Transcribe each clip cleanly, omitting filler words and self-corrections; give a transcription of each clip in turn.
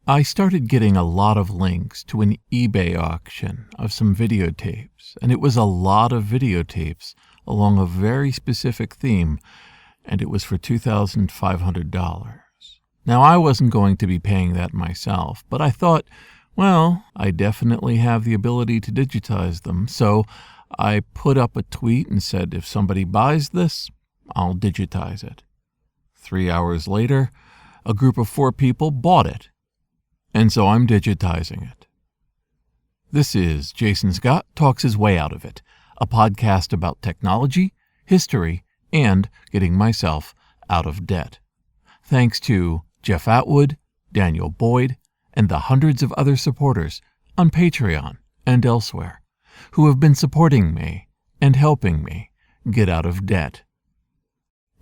I started getting a lot of links to an eBay auction of some videotapes, and it was a lot of videotapes along a very specific theme, and it was for $2,500. Now, I wasn't going to be paying that myself, but I thought, well, I definitely have the ability to digitize them, so I put up a tweet and said, if somebody buys this, I'll digitize it. 3 hours later, a group of 4 people bought it, and so I'm digitizing it. This is Jason Scott Talks His Way Out of It, a podcast about technology, history, and getting myself out of debt. Thanks to Jeff Atwood, Daniel Boyd, and the hundreds of other supporters on Patreon and elsewhere who have been supporting me and helping me get out of debt.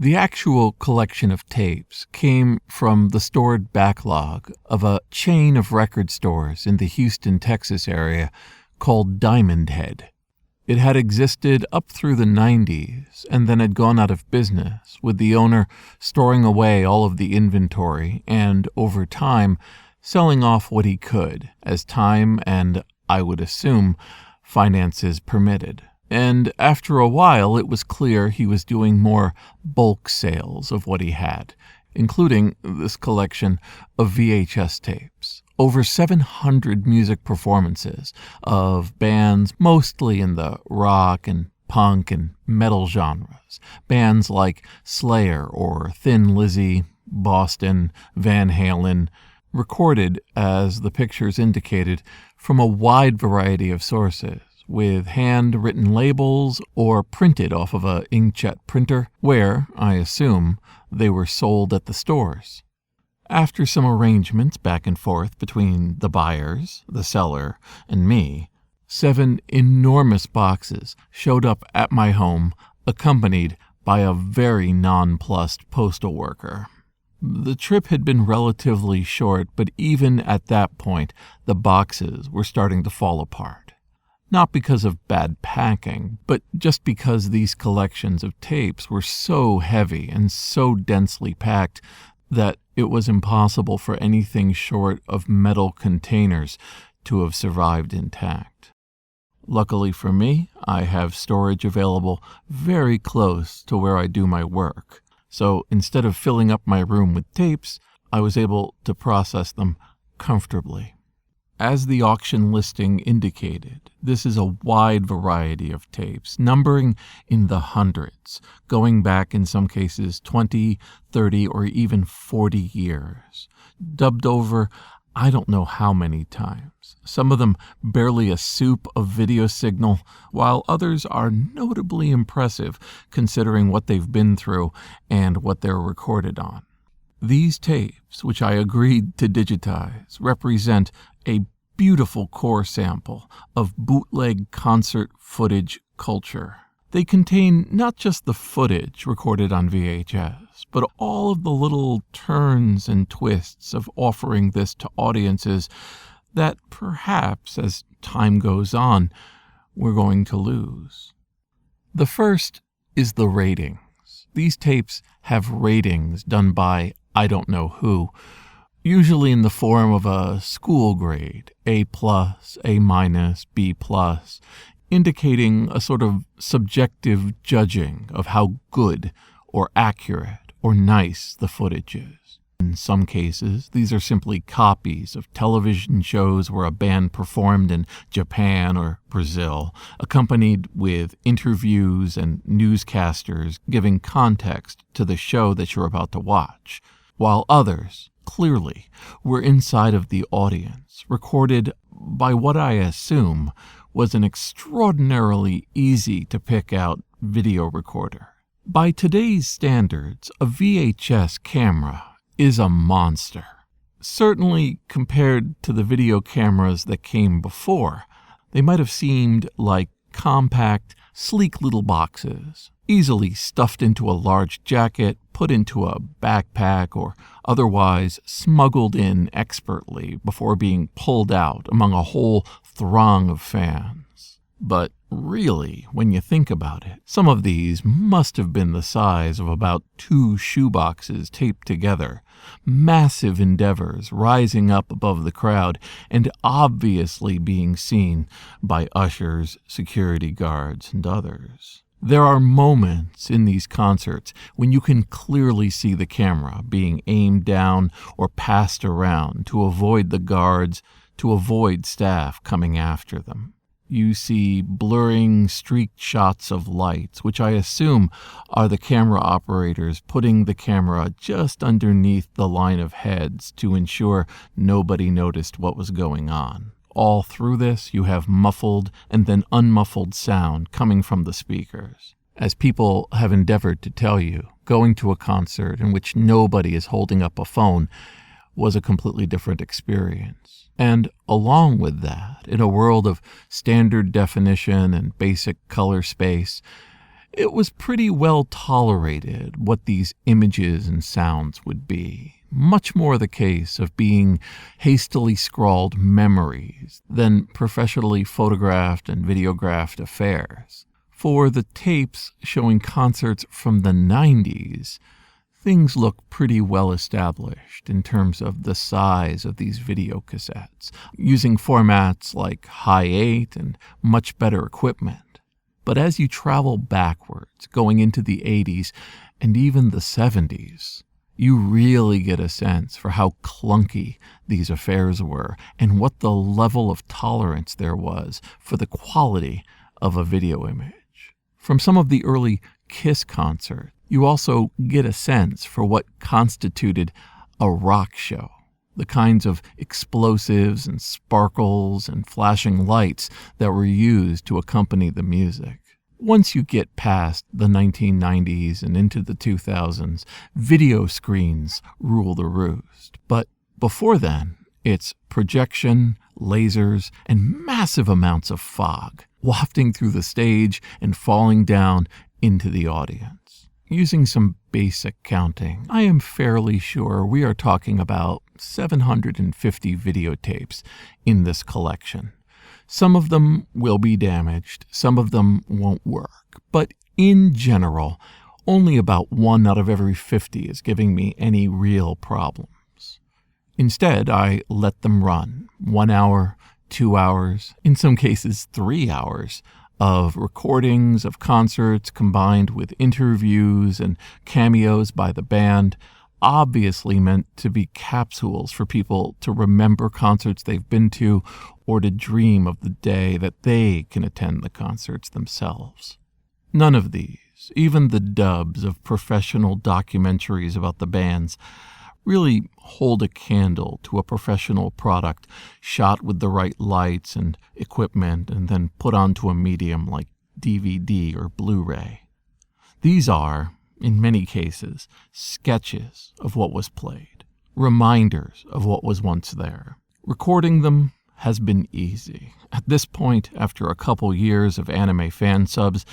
The actual collection of tapes came from the stored backlog of a chain of record stores in the Houston, Texas area called Diamondhead. It had existed up through the 90s and then had gone out of business, with the owner storing away all of the inventory and, over time, selling off what he could as time and, I would assume, finances permitted. And after a while, it was clear he was doing more bulk sales of what he had, including this collection of VHS tapes. Over 700 music performances of bands mostly in the rock and punk and metal genres. Bands like Slayer or Thin Lizzy, Boston, Van Halen, recorded, as the pictures indicated, from a wide variety of sources, with handwritten labels or printed off of a inkjet printer, where, I assume, they were sold at the stores. After some arrangements back and forth between the buyers, the seller, and me, 7 enormous boxes showed up at my home, accompanied by a very nonplussed postal worker. The trip had been relatively short, but even at that point, the boxes were starting to fall apart. Not because of bad packing, but just because these collections of tapes were so heavy and so densely packed that it was impossible for anything short of metal containers to have survived intact. Luckily for me, I have storage available very close to where I do my work, so instead of filling up my room with tapes, I was able to process them comfortably. As the auction listing indicated, this is a wide variety of tapes, numbering in the hundreds, going back in some cases 20, 30, or even 40 years. Dubbed over I don't know how many times, some of them barely a soup of video signal, while others are notably impressive considering what they've been through and what they're recorded on. These tapes, which I agreed to digitize, represent a beautiful core sample of bootleg concert footage culture. They contain not just the footage recorded on VHS, but all of the little turns and twists of offering this to audiences that perhaps, as time goes on, we're going to lose. The first is the ratings. These tapes have ratings done by I don't know who, usually in the form of a school grade, A+, A-, B+, indicating a sort of subjective judging of how good or accurate or nice the footage is. In some cases, these are simply copies of television shows where a band performed in Japan or Brazil, accompanied with interviews and newscasters giving context to the show that you're about to watch, while others, clearly, were inside of the audience, recorded by what I assume was an extraordinarily easy-to-pick-out video recorder. By today's standards, a VHS camera is a monster. Certainly compared to the video cameras that came before, they might have seemed like compact, sleek little boxes, easily stuffed into a large jacket, put into a backpack, or otherwise smuggled in expertly before being pulled out among a whole throng of fans. But really, when you think about it, some of these must have been the size of about 2 shoeboxes taped together. Massive endeavors rising up above the crowd and obviously being seen by ushers, security guards, and others. There are moments in these concerts when you can clearly see the camera being aimed down or passed around to avoid the guards, to avoid staff coming after them. You see blurring, streaked shots of lights, which I assume are the camera operators putting the camera just underneath the line of heads to ensure nobody noticed what was going on. All through this, you have muffled and then unmuffled sound coming from the speakers. As people have endeavored to tell you, going to a concert in which nobody is holding up a phone was a completely different experience. And along with that, in a world of standard definition and basic color space, it was pretty well tolerated what these images and sounds would be. Much more the case of being hastily scrawled memories than professionally photographed and videographed affairs. For the tapes showing concerts from the 90s, things look pretty well established in terms of the size of these video cassettes, using formats like high 8 and much better equipment. But as you travel backwards, going into the 80s and even the 70s, you really get a sense for how clunky these affairs were and what the level of tolerance there was for the quality of a video image. From some of the early Kiss concerts, you also get a sense for what constituted a rock show, the kinds of explosives and sparkles and flashing lights that were used to accompany the music. Once you get past the 1990s and into the 2000s, video screens rule the roost. But before then, it's projection, lasers, and massive amounts of fog wafting through the stage and falling down into the audience. Using some basic counting, I am fairly sure we are talking about 750 videotapes in this collection. Some of them will be damaged, some of them won't work, but in general, only about 1 out of every 50 is giving me any real problems. Instead, I let them run 1 hour, 2 hours, in some cases 3 hours, of recordings of concerts combined with interviews and cameos by the band, obviously meant to be capsules for people to remember concerts they've been to or to dream of the day that they can attend the concerts themselves. None of these, even the dubs of professional documentaries about the bands, really hold a candle to a professional product shot with the right lights and equipment and then put onto a medium like DVD or Blu-ray. These are, in many cases, sketches of what was played, reminders of what was once there. Recording them has been easy. At this point, after a couple years of anime fan subs,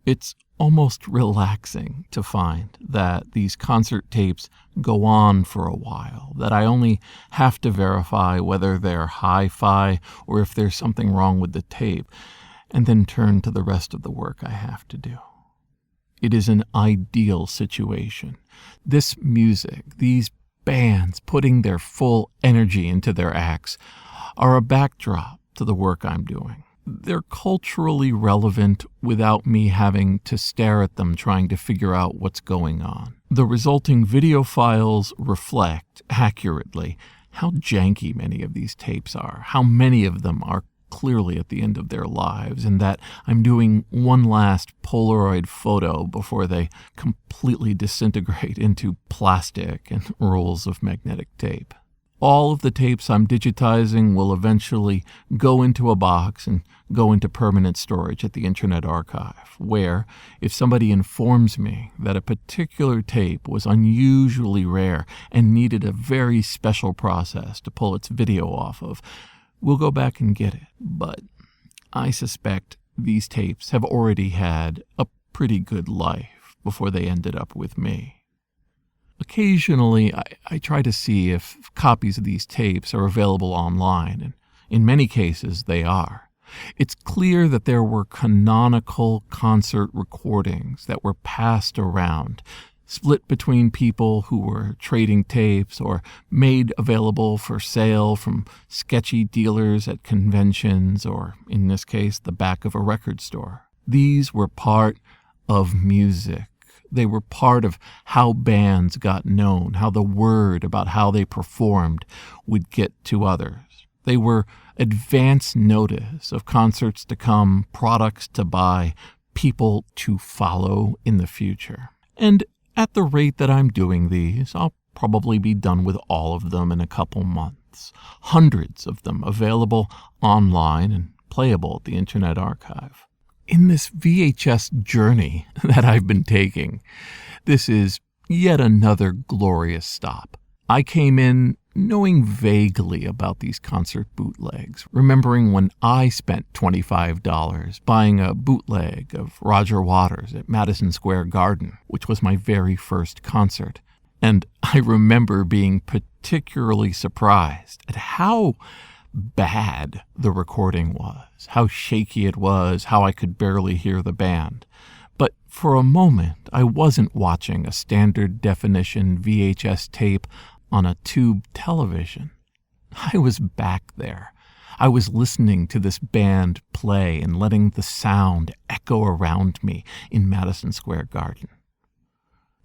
it's almost relaxing to find that these concert tapes go on for a while, that I only have to verify whether they're hi-fi or if there's something wrong with the tape, and then turn to the rest of the work I have to do. It is an ideal situation. This music, these bands putting their full energy into their acts, are a backdrop to the work I'm doing. They're culturally relevant without me having to stare at them trying to figure out what's going on. The resulting video files reflect, accurately, how janky many of these tapes are, how many of them are clearly at the end of their lives, and that I'm doing one last Polaroid photo before they completely disintegrate into plastic and rolls of magnetic tape. All of the tapes I'm digitizing will eventually go into a box and go into permanent storage at the Internet Archive, where, if somebody informs me that a particular tape was unusually rare and needed a very special process to pull its video off of, we'll go back and get it. But I suspect these tapes have already had a pretty good life before they ended up with me. Occasionally, I try to see if copies of these tapes are available online, and in many cases they are. It's clear that there were canonical concert recordings that were passed around, split between people who were trading tapes or made available for sale from sketchy dealers at conventions or, in this case, the back of a record store. These were part of music. They were part of how bands got known, how the word about how they performed would get to others. They were advance notice of concerts to come, products to buy, people to follow in the future. And at the rate that I'm doing these, I'll probably be done with all of them in a couple months. Hundreds of them available online and playable at the Internet Archive. In this VHS journey that I've been taking, this is yet another glorious stop. I came in knowing vaguely about these concert bootlegs, remembering when I spent $25 buying a bootleg of Roger Waters at Madison Square Garden, which was my very first concert. And I remember being particularly surprised at how bad the recording was, how shaky it was, how I could barely hear the band. But for a moment, I wasn't watching a standard definition VHS tape on a tube television. I was back there. I was listening to this band play and letting the sound echo around me in Madison Square Garden.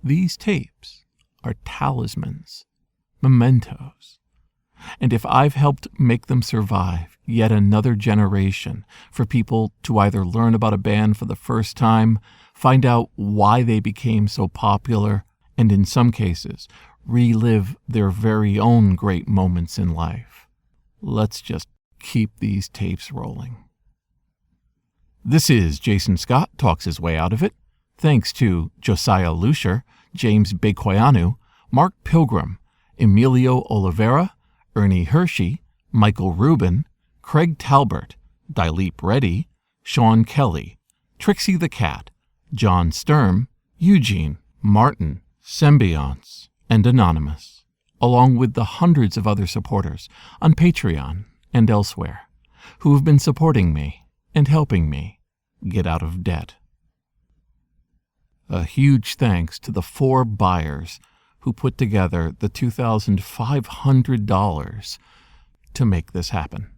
These tapes are talismans, mementos. And if I've helped make them survive yet another generation for people to either learn about a band for the first time, find out why they became so popular, and in some cases, relive their very own great moments in life, let's just keep these tapes rolling. This is Jason Scott Talks His Way Out of It. Thanks to Josiah Lucier, James Bequayanu, Mark Pilgrim, Emilio Oliveira, Ernie Hershey, Michael Rubin, Craig Talbert, Dileep Reddy, Sean Kelly, Trixie the Cat, John Sturm, Eugene, Martin, Symbionce, and Anonymous, along with the hundreds of other supporters on Patreon and elsewhere who have been supporting me and helping me get out of debt. A huge thanks to the 4 buyers who put together the $2,500 to make this happen.